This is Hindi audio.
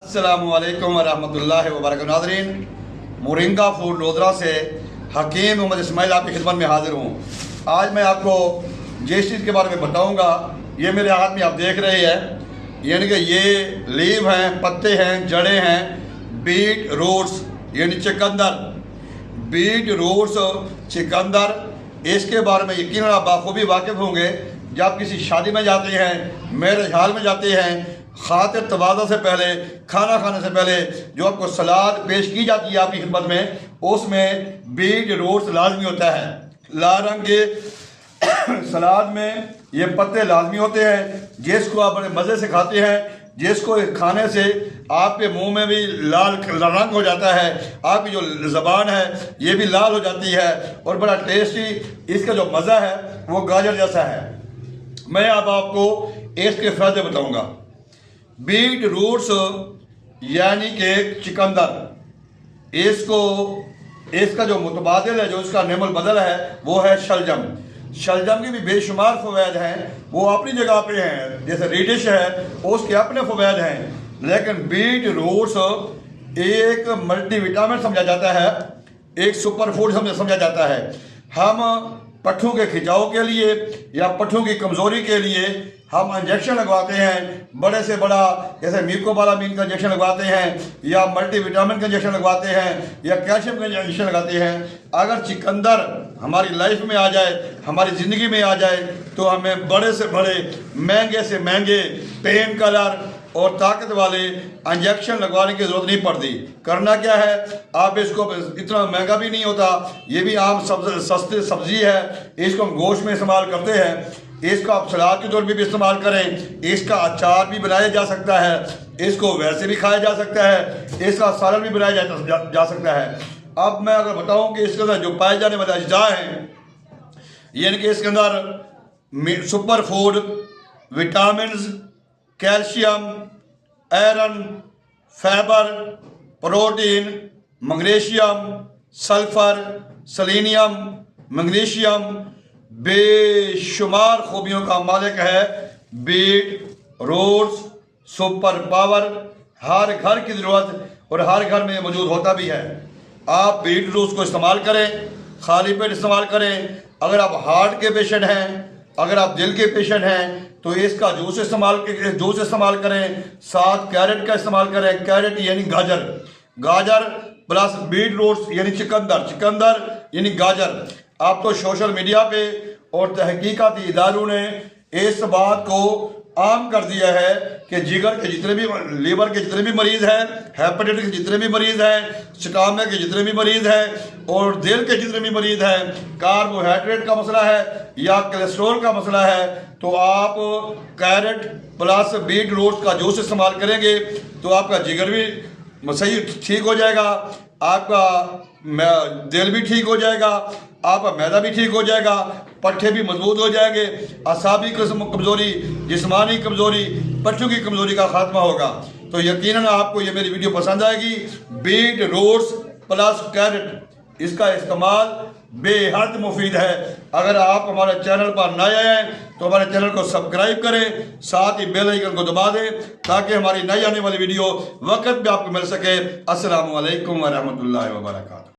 अस्सलामुअलैकुम वरहमतुल्लाहि वबरकातुहू। नाज़रीन, मोरिंगा फूड लोधरा से हकीम मोहम्मद इस्माइल आपकी खिदमत में हाजिर हूँ। आज मैं आपको जिस चीज़ के बारे में बताऊँगा, ये मेरे हाथ में आप देख रहे हैं, यानी कि ये लीव हैं, पत्ते हैं, जड़ें हैं, बीट रूट्स यानी चुकंदर, बीट रूट्स चुकंदर। इसके बारे में यकीन आप बाखूबी वाकिफ़ होंगे। जब किसी शादी में जाते हैं, मैरिज हाल में जाते हैं, खातिर तवाज़ा से पहले, खाना खाने से पहले जो आपको सलाद पेश की जाती है आपकी खिदमत में, उसमें बीट रूट्स लाजमी होता है। लाल रंग के सलाद में ये पत्ते लाजमी होते हैं, जिसको आप बड़े मज़े से खाते हैं, जिसको खाने से आपके मुंह में भी लाल रंग हो जाता है, आपकी जो ज़बान है ये भी लाल हो जाती है और बड़ा टेस्टी इसका जो मज़ा है वो गाजर जैसा है। मैं अब आपको इसके फ़ायदे बताऊंगा। बीट रूट्स यानी कि चुकंदर, इसका जो मुतबादिल है, जो इसका नेमुल बदल है, वो है शलजम। शलजम के भी बेशुमार फ़वैद हैं, वो अपनी जगह पे हैं। जैसे रेडिश है, उसके अपने फ़वैद हैं, लेकिन बीट रूट्स एक मल्टीविटामिन समझा जाता है, एक सुपर फूड समझा जाता है। हम पट्ठों के खिंचाव के लिए या पट्ठों की कमज़ोरी के लिए हम इंजेक्शन लगवाते हैं, बड़े से बड़ा, जैसे म्यूकोबालामीन का इंजेक्शन लगवाते हैं, या मल्टीविटामिन का इंजेक्शन लगवाते हैं, या कैल्शियम का इंजेक्शन लगाते हैं। अगर चुकंदर हमारी लाइफ में आ जाए, हमारी ज़िंदगी में आ जाए, तो हमें बड़े से बड़े, महंगे से महंगे पेन किलर और ताकत वाले इंजेक्शन लगवाने की ज़रूरत नहीं पड़ती। करना क्या है, आप इसको, इतना महंगा भी नहीं होता, ये भी आम सस्ती सब्ज़ी है, इसको हम गोश्त में इस्तेमाल करते हैं। इसका आप सलाद के तौर पर भी इस्तेमाल करें, इसका अचार भी बनाया जा सकता है, इसको वैसे भी खाया जा सकता है, इसका सालन भी बनाया जा सकता है। अब मैं अगर बताऊं कि इसके अंदर जो पाए जाने वाले अज्जा हैं, यानी कि इसके अंदर super food, vitamins, calcium, iron, fibre, protein, magnesium, sulphur, selenium, magnesium, बेशुमार खूबियों का मालिक है बीट रूट्स। सुपर पावर, हर घर की ज़रूरत और हर घर में मौजूद होता भी है। आप बीट रूट्स को इस्तेमाल करें, खाली पेट इस्तेमाल करें। अगर आप हार्ट के पेशेंट हैं, अगर आप दिल के पेशेंट हैं, तो इसका जूस इस्तेमाल करें। साथ कैरेट का इस्तेमाल करें। कैरेट यानी गाजर प्लस बीट रूट्स यानी चुकंदर यानी गाजर। आप तो सोशल मीडिया पे और तहकीकाती इदारों ने इस बात को आम कर दिया है कि जिगर के जितने भी, लीवर के जितने भी मरीज़ हैं, हेपेटाइटिस के जितने भी मरीज़ हैं, स्टमक के जितने भी मरीज़ हैं और दिल के जितने भी मरीज़ हैं, कार्बोहाइड्रेट का मसला है या कोलेस्ट्रॉल का मसला है, तो आप कैरेट प्लस बीट रूट्स का जूस इस्तेमाल करेंगे तो आपका जिगर भी सही ठीक हो जाएगा, आपका दिल भी ठीक हो जाएगा, आपका मैदा भी ठीक हो जाएगा, पट्ठे भी मजबूत हो जाएंगे, असाबी कमज़ोरी, जिस्मानी कमज़ोरी, पट्ठों की कमज़ोरी का खात्मा होगा। तो यकीनन आपको ये मेरी वीडियो पसंद आएगी। बीट रूट्स प्लस कैरेट, इसका इस्तेमाल बेहद मुफीद है। अगर आप हमारे चैनल पर नए हैं तो हमारे चैनल को सब्सक्राइब करें, साथ ही बेल आइकन को दबा दें ताकि हमारी नई आने वाली वीडियो वक्त पे आपको मिल सके। अस्सलामु अलैकुम वरहमतुल्लाहि वबरकातुहू।